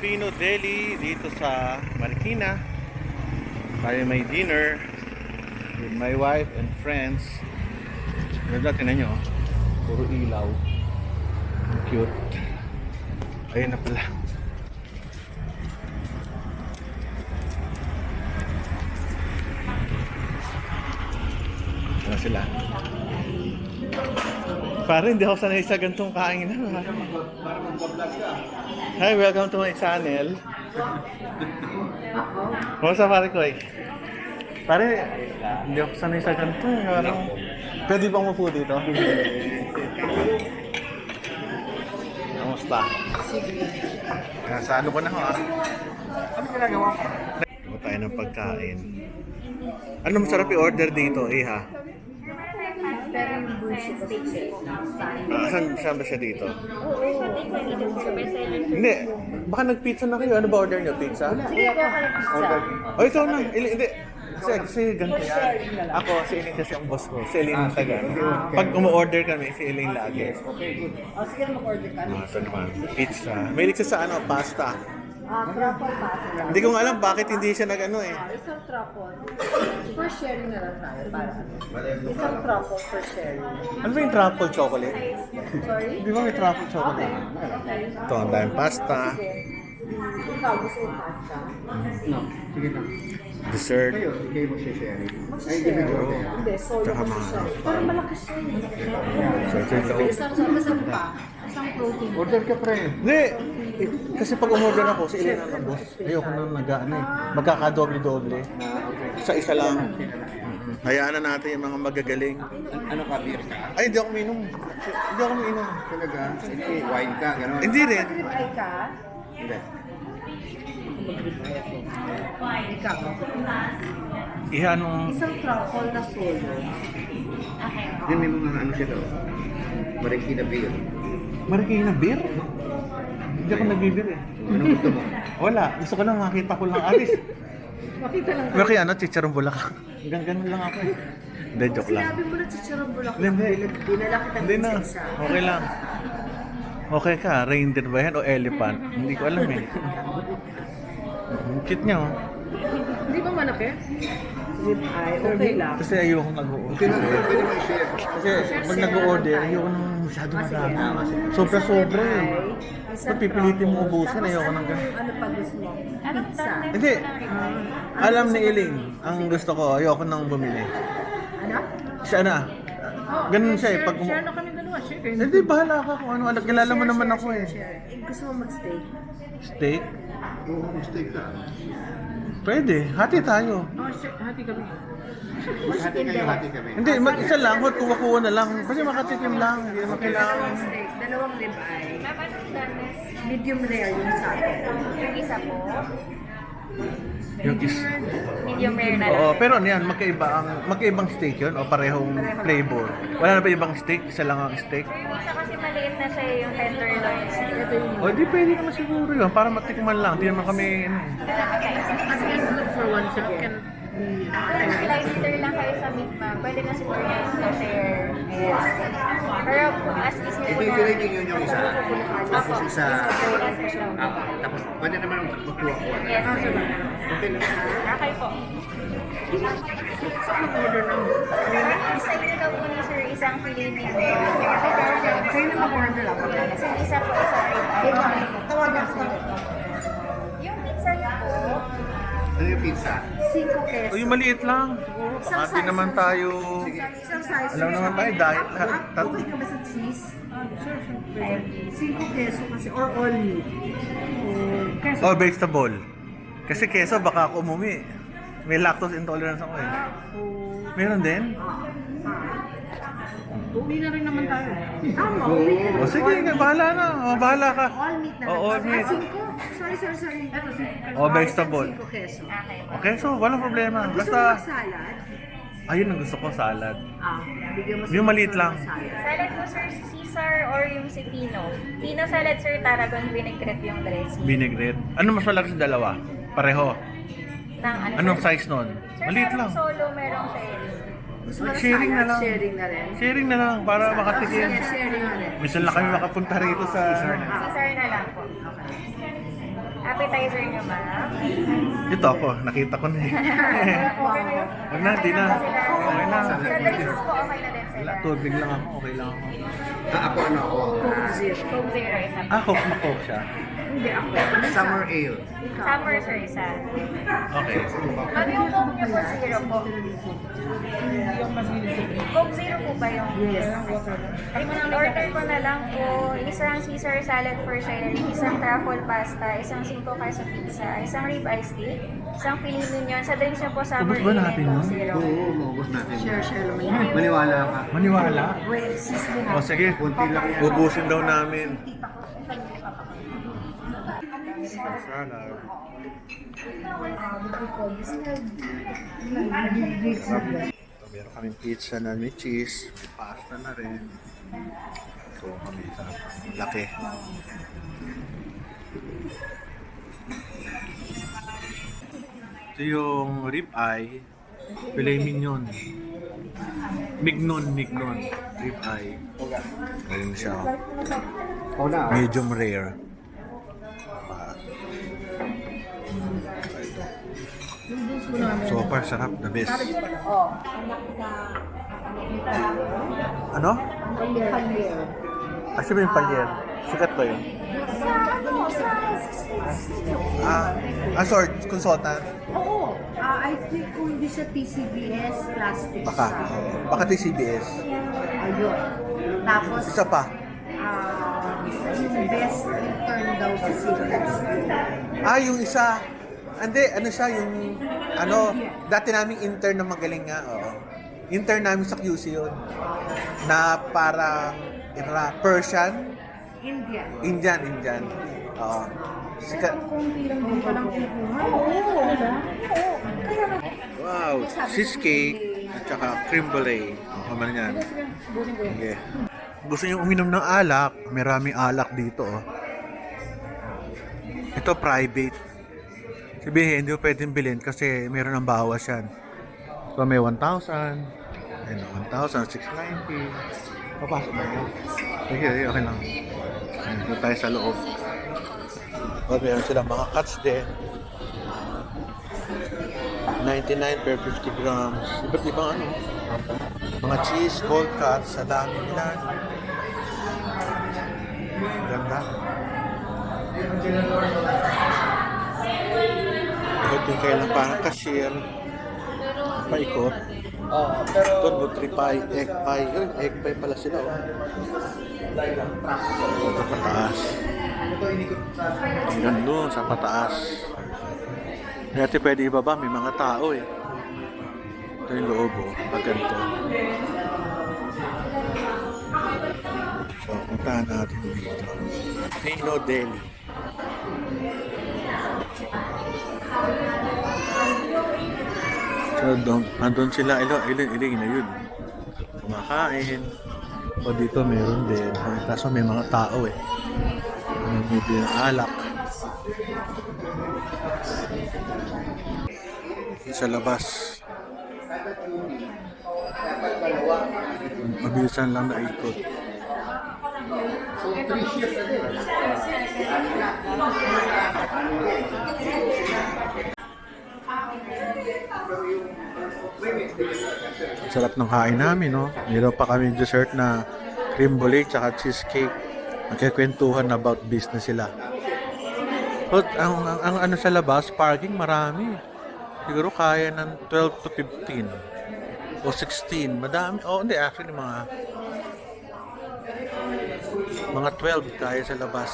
Filipino deli dito sa Marikina. Tayo may dinner with my wife and friends. Ganda, tinan nyo. Puro ilaw. Ang cute. Ayun na pala. Ano sila? Parang hindi ako sanay sa gantong kainan. Hi, welcome to my channel. Kumusta pare ko eh? Pare, hindi ako sanay sa ganito. Pwede bang upo dito? Kumusta? Sa ano ko na ho ah? Ano ginagawa ko? Ano tayo ng pagkain? Ano masarap i-order dito, Iha? Saan ba siya dito? Hindi. Baka nag-pizza na kayo. Ano ba order nyo? Pizza? Order. Oh, ikaw na. Hindi. Kasi ganito yan. Ako, si Eileen kasi ang boss ko. Si Eileen ang taga. Pag umu-order kami, si Eileen lagi. Okay, good. Sige na mag-order ka. Ito naman. Pizza. May ligsa sa ano? Pasta. Truffle pasta lang. Hindi ko nga alam bakit hindi siya nag-ano eh. Isang truffle. For sharing na lang tayo. Para isang truffle for sharing. Ano ba yung truffle chocolate? Sorry? Di ba may truffle chocolate? Okay. Ito, ang daming pasta. Ikaw, gusto mo pasta? No, sige na. Dessert. Kayo mag-share. Mag-share. Hindi, solo Tsaka kasi mga- siya. Pero malakas siya So, ito yung loob. Isang pa. Isang protein. Order ka pre. Hindi! Kasi pag umorder ako, si Eileen ang boss. Ayoko na nag-ano eh. Magkakadoble-doble. Sa isa lang. Hayaan na natin yung mga magagaling. Ano ka, beer ka? Ay, hindi ako minum. Hindi ako minum. Talaga? Hindi, wine ka, gano'n? Hindi rin. Ribeye ka? Hindi. Ikaw. Iha nung... Isang truffle na solo. Yun may mga ano siya daw. Marikina beer. Marikina beer? Hindi ako nagbibir eh. Ano gusto mo? Wala. Gusto ko lang makita ko lang alis. Makita lang. Pero kaya ano, chicharong bulak. Ganun lang ako eh. Hindi, joke lang. Sinabi mo na chicharong bulak. Hindi. Dinala kita Hindi na. sa isa. Okay lang. Okay ka, reindeer ba yan o elephant? Hindi ko alam eh. Ang cute niya oh. Hindi ba malaki? Ribeye, okay lang. Kasi ayoko nag-o-order. Pwede mo i-share. Kasi pag nag-o-order, ayoko nang masyado marami. Sobra-sobra eh. Pag pipilitin mo ubusin, ayoko nang ganun. Ano pa gusto mo? Pizza. Hindi. Alam ni Eileen, ang gusto ko, ayoko nang bumili. Ano? Siya na. Ganun siya eh. Pag Share na kami dalawa. Share. Hindi, bahala ka kung ano. Kilala mo naman ako eh. Gusto mo mag-steak? Steak? Oo, mistake ka. Pwede. Hati tayo. Oh, share. Hati kami. Hati kayo, hati kami. Hindi, mag-isa lang. Huwag kuha na lang. Kasi makatikim lang. Hindi naman kailangan. Dalawang steak, dalawang ribeye. Medium rare yung sa akin. Yung isa po, Yung is... medium rare na lang. Oo, pero ano yan, magkaibang steak yun o parehong flavor. Wala na ba ibang steak? Isa lang ang steak? Yung isa kasi maliit na siya yung tenderloin. Ito yung O, di pwede naman siguro yun. Para matikman lang. Di naman kami... Ano, eh. as in good for one chicken. Kung slice eater lang kayo sa meat ma'am, pwede na siguro yung share. Pero as is Ito po yung na... pinagin yun yung isa. Tapos isa. Yes, Tapos pwede naman ang magkuha-kuha. yes. Okay lang. Okay po. Isa yun daw po ni sir, isang filet mignon. Kayo na mag-order ako. Kasi isa po, isa ribeye. Tawagan ko. Yung pizza niyo po, Ano yung pizza? 5 pesos. O, yung maliit lang. Hati naman tayo. Isang size. Alam naman tayo, diet. Okay ka ba sa cheese? Sure, sure. 5 peso kasi, or all meat. Keso. O, vegetable. Kasi keso, baka ako umumi. May lactose intolerance ako eh. Meron din? Uwi na rin naman tayo. Tama, uwi ka. O sige, bahala na. O, bahala ka. All meat na. O, all meat. 5. Sorry. Ito, 5. O, vegetable. 5 keso. okay po. Okay, so walang problema. Gusto mo Basta, mag-salad? ayun ang gusto ko, salad. Bigyan mo Yung maliit lang. Salad po sir, Caesar or yung si Pino. Pino salad sir, Tarragon vinaigrette yung dressing. Vinaigrette. Ano mas malaki sa dalawa? Pareho. Ng ano, Anong sir? size nun? Sir, Maliit merong lang. solo, merong sharing. Gusto mo na Sharing na salad? lang. Sharing na rin. Sharing na lang para makatikim. Sige, sharing na rin. Minsan lang kami makapunta rito sa... Caesar na lang po. appetizer niyo, ma'am. Ito ako, nakita ko na eh. Okay na yun? Wag na, di na. Okay na. Sa drinks po, okay na din sila. Tubig lang ako, okay lang ako. Ako ano ako? Coke Zero. Coke Zero isa. Coke na Coke siya. Hindi ako. Summer ale. Summer sir isa. Okay. Ma'am, yung Coke niyo po zero po. Coke Zero po ba yung? Yes. Ay, order ko na lang po isang Caesar salad for sharing, isang truffle pasta, isang 5 queso pizza, isang rib eye steak, isang filet mignon. Sa drinks niyo po summer Ubus ba ale natin and Coke yun? Zero. Oo, maubos natin. Share lang yan. Maniwala ka. Maniwala? Wait, sister O sige, Kunti lang yan. ubusin daw namin. Salad. Meron kaming pizza na may cheese, may pasta na rin. So kami sa laki. Ito yung rib eye, filet mignon. Mignon. Rib eye. Ayun siya. Oo na. Medium rare. So far, sarap. The best. Ano? Ah, siya ba yung palyer? Sikat ba yun? Sorry, consultant. Oo. I think kung hindi siya TCBS, plastic Baka. siya. Baka TCBS. Ayun. Tapos, Isa pa. yung best intern daw sa Seagulls. Yung isa. Hindi, ano siya, yung, dati naming intern na magaling nga, oo. Intern namin sa QC yun. Na parang, Persian, Indian. Oo. Sikat. Wow, cheesecake at saka creme brulee. Kaman yan. Okay. Gusto niyo uminom ng alak? Maraming alak dito, oh. Ito private. Sabihin, hindi mo pwedeng bilhin kasi meron ng bawas yan. So may 1,000, and 1,690. Papasok na yun. Okay lang. Ayan, doon tayo sa loob. O, meron silang mga cuts din. 99 per 50 grams. Iba't ibang mga cheese, cold cuts, sa dami nila. Ganda. Ikot din kayo lang parang cashier. Paikot. Ito, Nutri-Pie, egg pie. Yun, egg pie pala sila. Oh. Ito pataas. Ganda sa pataas. Dati pwede ibaba, may mga tao eh. Ito yung loob, oh. Pag ganito. So, puntahan natin dito. Pino Deli. So, andun sila, iling na yun. Kumakain. O dito meron din. Kaso may mga tao eh. May din alak. Sa labas. Mabilisan lang na ikot. Sarap ng kain namin, no? Meron pa kami dessert na creme brulee tsaka cheesecake. Nagkikwentuhan about business sila. So, ang ano sa labas, parking marami. Siguro kaya ng 12 to 15 o 16. Madami. Hindi, actually mga 12 kaya sa labas.